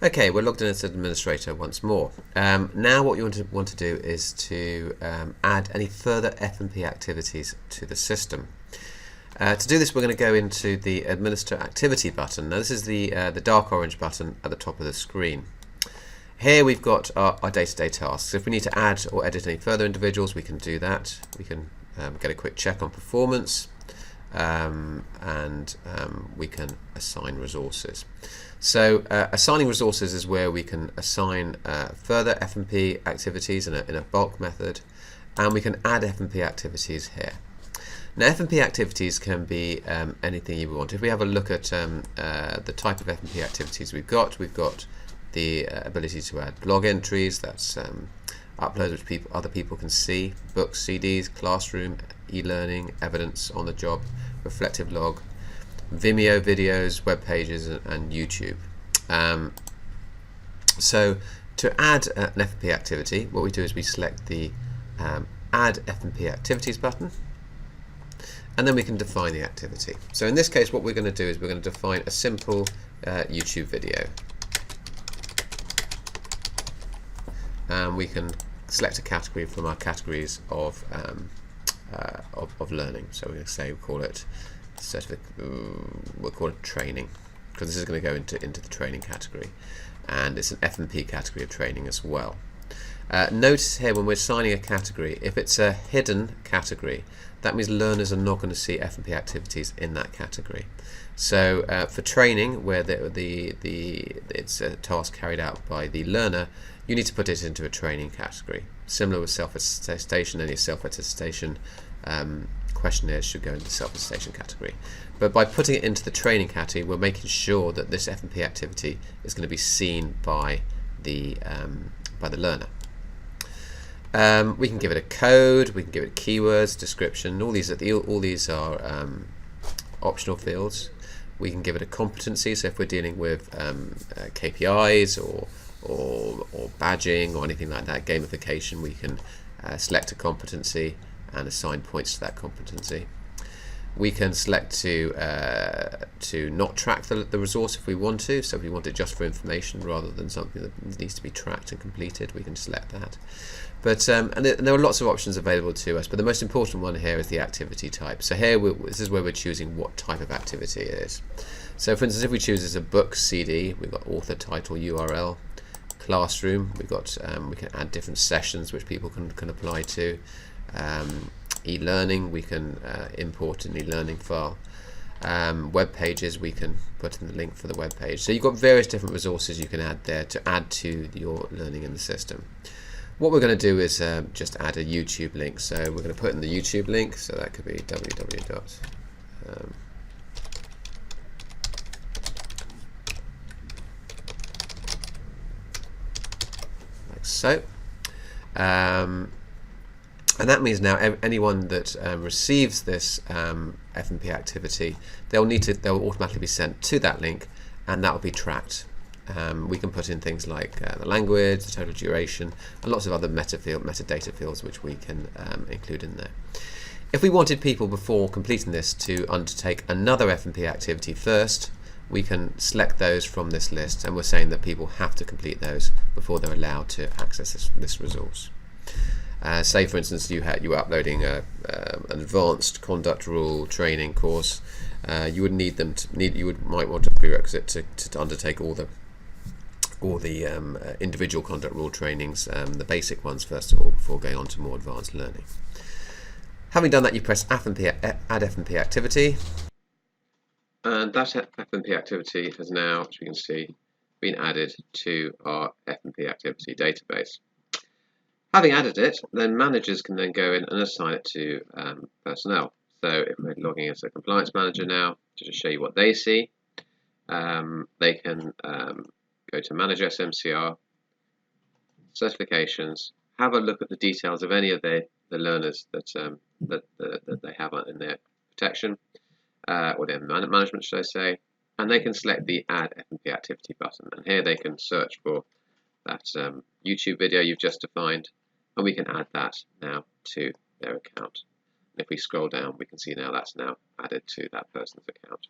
Okay, we're logged in as an administrator once more. Now what you want to do is to add any further F&P activities to the system. To do this, we're going to go into the Administer Activity button. Now this is the dark orange button at the top of the screen. Here we've got our day-to-day tasks. If we need to add or edit any further individuals, we can do that. We can get a quick check on performance, and we can assign resources. So assigning resources is where we can assign further F&P activities in a bulk method, and we can add F&P activities here. Now F&P activities can be anything you want. If we have a look at the type of F&P activities we've got the ability to add blog entries, that's uploads which other people can see, books, CDs, classroom, e-learning, evidence on the job, reflective log, Vimeo videos, web pages, and YouTube. So to add an F&P activity, what we do is we select the Add F&P Activities button, and then we can define the activity. So in this case, what we're going to do is we're going to define a simple YouTube video. We can select a category from our categories of learning. So we're going to say we'll call it training, because this is going to go into the training category, and it's an F&P category of training as well. Notice here when we're assigning a category, if it's a hidden category, that means learners are not going to see F&P activities in that category. So for training, where it's a task carried out by the learner, you need to put it into a training category. Similar with self-attestation, any self-attestation questionnaires should go into the self-attestation category. But by putting it into the training category, we're making sure that this F&P activity is going to be seen by the learner. We can give it a code, we can give it keywords, description. All these are optional fields. We can give it a competency. So if we're dealing with KPIs or badging or anything like that, gamification, we can select a competency and assign points to that competency. We can select to not track the resource if we want to. So if we want it just for information rather than something that needs to be tracked and completed, we can select that. But and there are lots of options available to us, but the most important one here is the activity type. So here this is where we're choosing what type of activity it is. So for instance, if we choose as a book CD, we've got author, title, URL. Classroom, we've got we can add different sessions which people can apply to. E-learning, we can import an e-learning file. Web pages, we can put in the link for the web page. So you've got various different resources you can add there to add to your learning in the system. What we're going to do is just add a YouTube link. So we're going to put in the YouTube link. So that could be www. Like so. And that means now anyone that receives this F&P activity, they'll automatically be sent to that link, and that will be tracked. We can put in things like the language, the total duration, and lots of other metadata fields which we can include in there. If we wanted people before completing this to undertake another F&P activity first, we can select those from this list, and we're saying that people have to complete those before they're allowed to access this resource. Say for instance you were uploading an advanced conduct rule training course, you would might want a prerequisite to undertake all the individual conduct rule trainings, the basic ones first of all, before going on to more advanced learning. Having done that, you press Add F&P Activity, and that F&P activity has now, as we can see, been added to our F&P activity database. Having added it, then managers can then go in and assign it to personnel. So if we're logging as a compliance manager now, to just show you what they see, they can go to Manage SMCR, Certifications, have a look at the details of any of the learners that they have in their protection, or their management, should I say, and they can select the Add F&P Activity button. And here they can search for that YouTube video you've just defined, and we can add that now to their account. And if we scroll down, we can see now that's now added to that person's account.